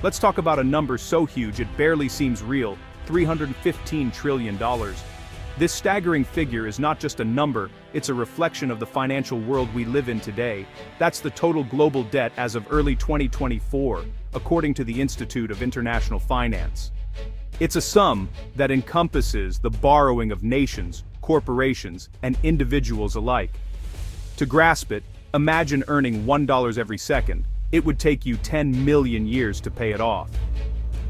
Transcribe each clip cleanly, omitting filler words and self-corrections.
Let's talk about a number so huge it barely seems real: $315 trillion. This staggering figure is not just a number, it's a reflection of the financial world we live in today. That's the total global debt as of early 2024, according to the Institute of International Finance. It's a sum that encompasses the borrowing of nations, corporations, and individuals alike. To grasp it, imagine earning $1 every second. It would take you 10 million years to pay it off.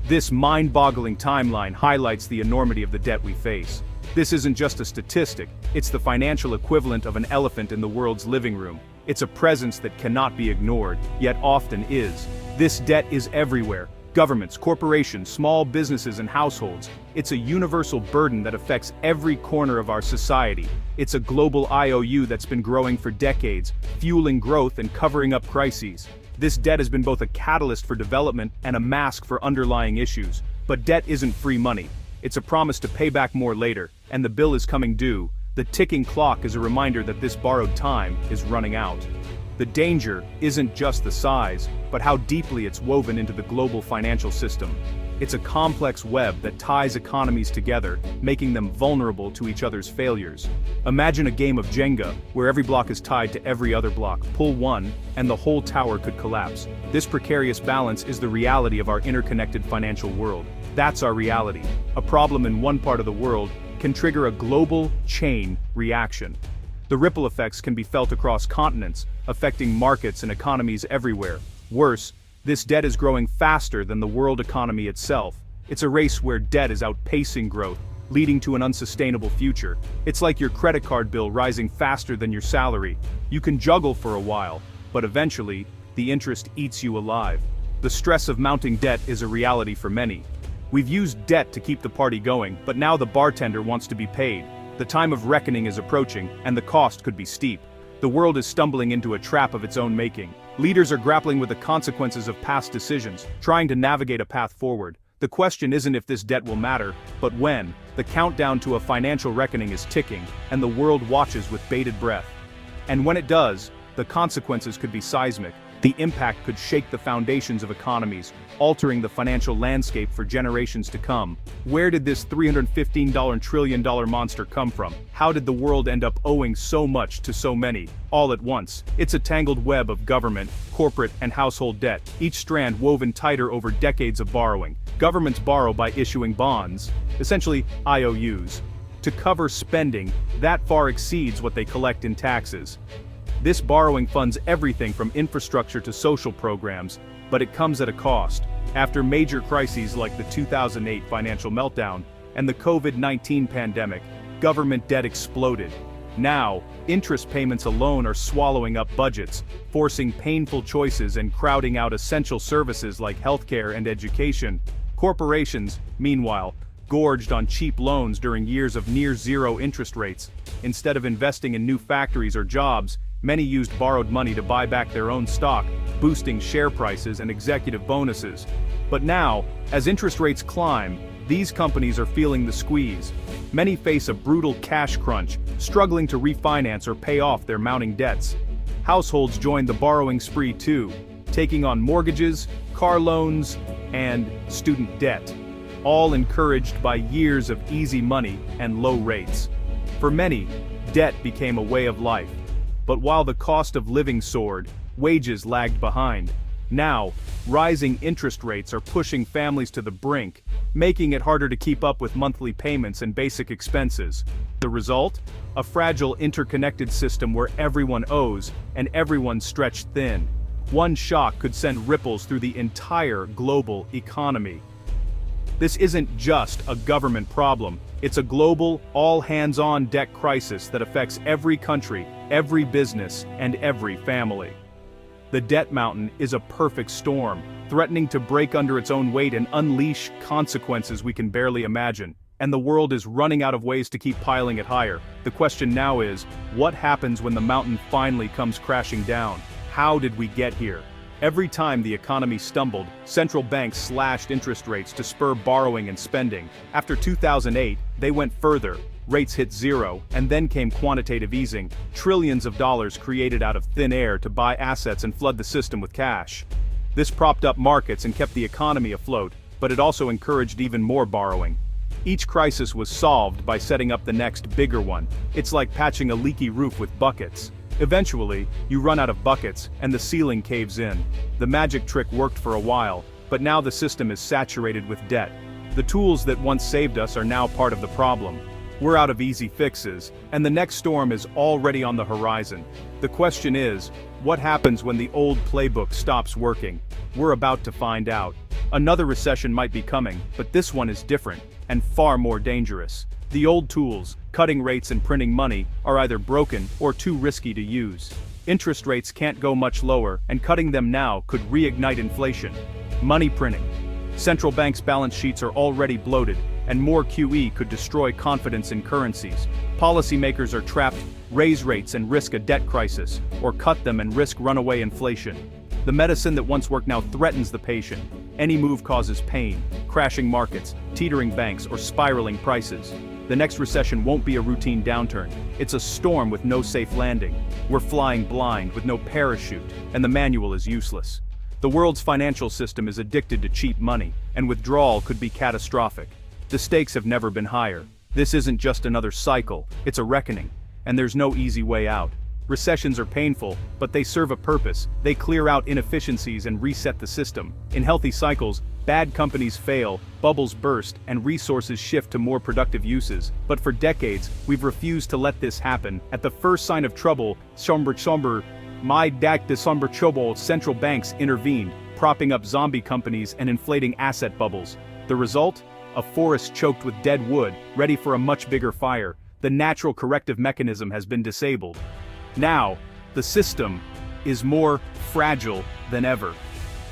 This mind-boggling timeline highlights the enormity of the debt we face. This isn't just a statistic, it's the financial equivalent of an elephant in the world's living room. It's a presence that cannot be ignored, yet often is. This debt is everywhere. Governments, corporations, small businesses, and households. It's a universal burden that affects every corner of our society. It's a global IOU that's been growing for decades, fueling growth and covering up crises. This debt has been both a catalyst for development and a mask for underlying issues. But debt isn't free money. It's a promise to pay back more later, and the bill is coming due. The ticking clock is a reminder that this borrowed time is running out. The danger isn't just the size, but how deeply it's woven into the global financial system. It's a complex web that ties economies together, making them vulnerable to each other's failures. Imagine a game of Jenga, where every block is tied to every other block. Pull one, and the whole tower could collapse. This precarious balance is the reality of our interconnected financial world. That's our reality. A problem in one part of the world can trigger a global chain reaction. The ripple effects can be felt across continents, affecting markets and economies everywhere. Worse, this debt is growing faster than the world economy itself. It's a race where debt is outpacing growth, leading to an unsustainable future. It's like your credit card bill rising faster than your salary. You can juggle for a while, but eventually, the interest eats you alive. The stress of mounting debt is a reality for many. We've used debt to keep the party going, but now the bartender wants to be paid. The time of reckoning is approaching, and the cost could be steep. The world is stumbling into a trap of its own making. Leaders are grappling with the consequences of past decisions, trying to navigate a path forward. The question isn't if this debt will matter, but when. The countdown to a financial reckoning is ticking, and the world watches with bated breath. And when it does, the consequences could be seismic. The impact could shake the foundations of economies, altering the financial landscape for generations to come. Where did this $315 trillion monster come from? How did the world end up owing so much to so many, all at once? It's a tangled web of government, corporate, and household debt, each strand woven tighter over decades of borrowing. Governments borrow by issuing bonds, essentially IOUs, to cover spending that far exceeds what they collect in taxes. This borrowing funds everything from infrastructure to social programs, but it comes at a cost. After major crises like the 2008 financial meltdown and the COVID-19 pandemic, government debt exploded. Now, interest payments alone are swallowing up budgets, forcing painful choices and crowding out essential services like healthcare and education. Corporations, meanwhile, gorged on cheap loans during years of near-zero interest rates. Instead of investing in new factories or jobs, many used borrowed money to buy back their own stock, boosting share prices and executive bonuses. But now, as interest rates climb, these companies are feeling the squeeze. Many face a brutal cash crunch, struggling to refinance or pay off their mounting debts. Households join the borrowing spree too, taking on mortgages, car loans, and student debt, all encouraged by years of easy money and low rates. For many, debt became a way of life. But while the cost of living soared, wages lagged behind. Now, rising interest rates are pushing families to the brink, making it harder to keep up with monthly payments and basic expenses. The result? A fragile interconnected system where everyone owes and everyone's stretched thin. One shock could send ripples through the entire global economy. This isn't just a government problem, it's a global, all-hands-on debt crisis that affects every country, every business, and every family. The debt mountain is a perfect storm, threatening to break under its own weight and unleash consequences we can barely imagine. And the world is running out of ways to keep piling it higher. The question now is, what happens when the mountain finally comes crashing down? How did we get here? Every time the economy stumbled, central banks slashed interest rates to spur borrowing and spending. After 2008, they went further. Rates hit zero, and then came quantitative easing, trillions of dollars created out of thin air to buy assets and flood the system with cash. This propped up markets and kept the economy afloat, but it also encouraged even more borrowing. Each crisis was solved by setting up the next bigger one. It's like patching a leaky roof with buckets. Eventually, you run out of buckets, and the ceiling caves in. The magic trick worked for a while, but now the system is saturated with debt. The tools that once saved us are now part of the problem. We're out of easy fixes, and the next storm is already on the horizon. The question is, what happens when the old playbook stops working? We're about to find out. Another recession might be coming, but this one is different, and far more dangerous. The old tools, cutting rates and printing money, are either broken or too risky to use. Interest rates can't go much lower, and cutting them now could reignite inflation. Money printing. Central banks' balance sheets are already bloated, and more QE could destroy confidence in currencies. Policymakers are trapped, raise rates and risk a debt crisis, or cut them and risk runaway inflation. The medicine that once worked now threatens the patient. Any move causes pain, crashing markets, teetering banks, or spiraling prices. The next recession won't be a routine downturn. It's a storm with no safe landing. We're flying blind with no parachute, and the manual is useless. The world's financial system is addicted to cheap money, and withdrawal could be catastrophic. The stakes have never been higher. This isn't just another cycle, it's a reckoning, and there's no easy way out. Recessions are painful, but they serve a purpose. They clear out inefficiencies and reset the system. In healthy cycles, bad companies fail, bubbles burst, and resources shift to more productive uses. But for decades, we've refused to let this happen. At the first sign of trouble, somber, central banks intervened, propping up zombie companies and inflating asset bubbles. The result? A forest choked with dead wood, ready for a much bigger fire. The natural corrective mechanism has been disabled. Now, the system is more fragile than ever.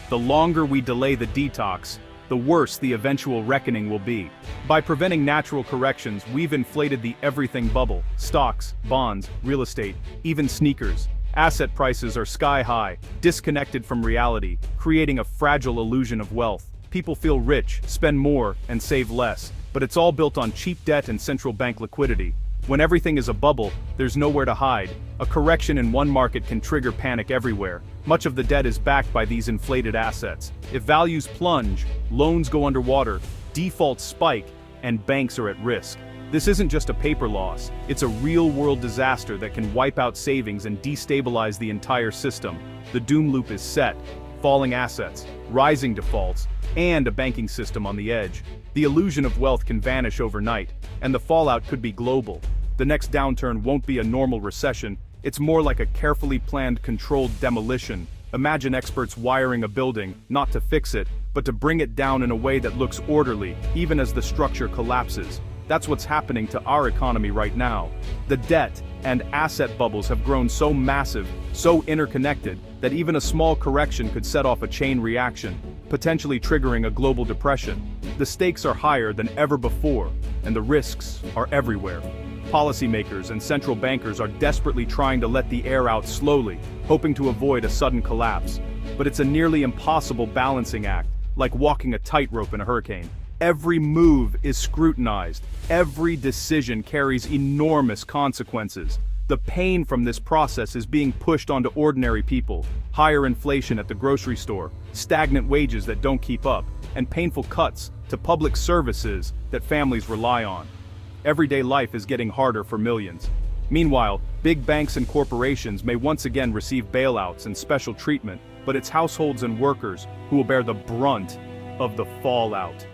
The longer we delay the detox, the worse the eventual reckoning will be. By preventing natural corrections, we've inflated the everything bubble: stocks, bonds, real estate, even sneakers. Asset prices are sky high, disconnected from reality, creating a fragile illusion of wealth. People feel rich, spend more, and save less, but it's all built on cheap debt and central bank liquidity. When everything is a bubble, there's nowhere to hide. A correction in one market can trigger panic everywhere. Much of the debt is backed by these inflated assets. If values plunge, loans go underwater, defaults spike, and banks are at risk. This isn't just a paper loss, it's a real-world disaster that can wipe out savings and destabilize the entire system. The doom loop is set: falling assets, rising defaults, and a banking system on the edge. The illusion of wealth can vanish overnight, and the fallout could be global. The next downturn won't be a normal recession, it's more like a carefully planned, controlled demolition. Imagine experts wiring a building, not to fix it, but to bring it down in a way that looks orderly, even as the structure collapses. That's what's happening to our economy right now. The debt and asset bubbles have grown so massive, so interconnected, that even a small correction could set off a chain reaction, potentially triggering a global depression. The stakes are higher than ever before, and the risks are everywhere. Policymakers and central bankers are desperately trying to let the air out slowly, hoping to avoid a sudden collapse. But it's a nearly impossible balancing act, like walking a tightrope in a hurricane. Every move is scrutinized. Every decision carries enormous consequences. The pain from this process is being pushed onto ordinary people. Higher inflation at the grocery store, stagnant wages that don't keep up, and painful cuts to public services that families rely on. Everyday life is getting harder for millions. Meanwhile, big banks and corporations may once again receive bailouts and special treatment, but it's households and workers who will bear the brunt of the fallout.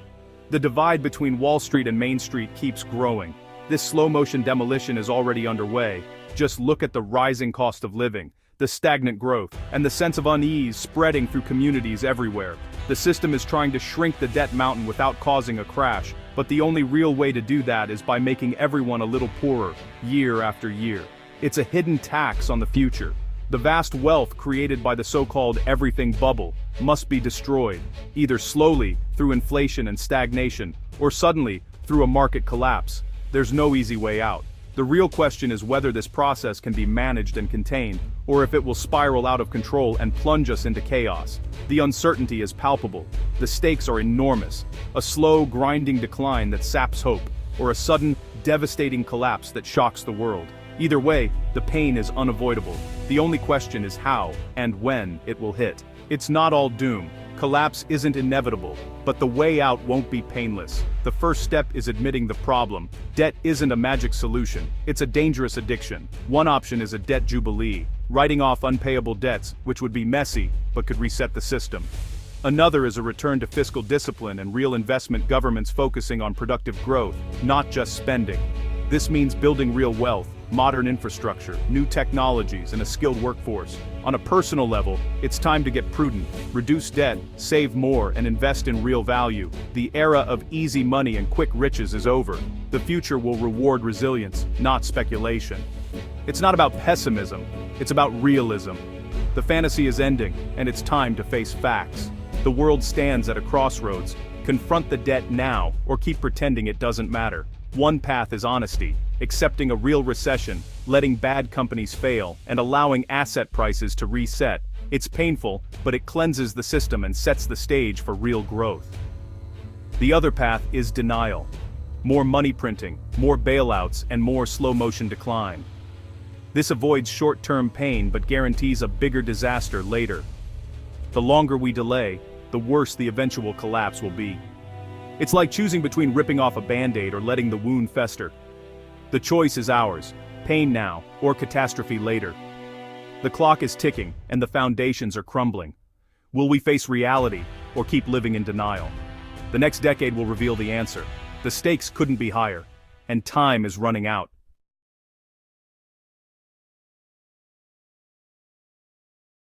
The divide between Wall Street and Main Street keeps growing. This slow-motion demolition is already underway. Just look at the rising cost of living, the stagnant growth, and the sense of unease spreading through communities everywhere. The system is trying to shrink the debt mountain without causing a crash, but the only real way to do that is by making everyone a little poorer, year after year. It's a hidden tax on the future. The vast wealth created by the so-called everything bubble must be destroyed, either slowly, through inflation and stagnation, or suddenly, through a market collapse. There's no easy way out. The real question is whether this process can be managed and contained, or if it will spiral out of control and plunge us into chaos. The uncertainty is palpable. The stakes are enormous. A slow, grinding decline that saps hope, or a sudden, devastating collapse that shocks the world. Either way, the pain is unavoidable. The only question is how and when it will hit. It's not all doom. Collapse isn't inevitable, but the way out won't be painless. The first step is admitting the problem. Debt isn't a magic solution, it's a dangerous addiction. One option is a debt jubilee, writing off unpayable debts, which would be messy, but could reset the system. Another is a return to fiscal discipline and real investment, governments focusing on productive growth, not just spending. This means building real wealth, modern infrastructure, new technologies, and a skilled workforce. On a personal level, it's time to get prudent, reduce debt, save more, and invest in real value. The era of easy money and quick riches is over. The future will reward resilience, not speculation. It's not about pessimism, it's about realism. The fantasy is ending, and it's time to face facts. The world stands at a crossroads. Confront the debt now, or keep pretending it doesn't matter. One path is honesty, accepting a real recession, letting bad companies fail, and allowing asset prices to reset. It's painful, but it cleanses the system and sets the stage for real growth. The other path is denial. More money printing, more bailouts, and more slow-motion decline. This avoids short-term pain but guarantees a bigger disaster later. The longer we delay, the worse the eventual collapse will be. It's like choosing between ripping off a band-aid or letting the wound fester. The choice is ours, pain now, or catastrophe later. The clock is ticking, and the foundations are crumbling. Will we face reality, or keep living in denial? The next decade will reveal the answer. The stakes couldn't be higher, and time is running out.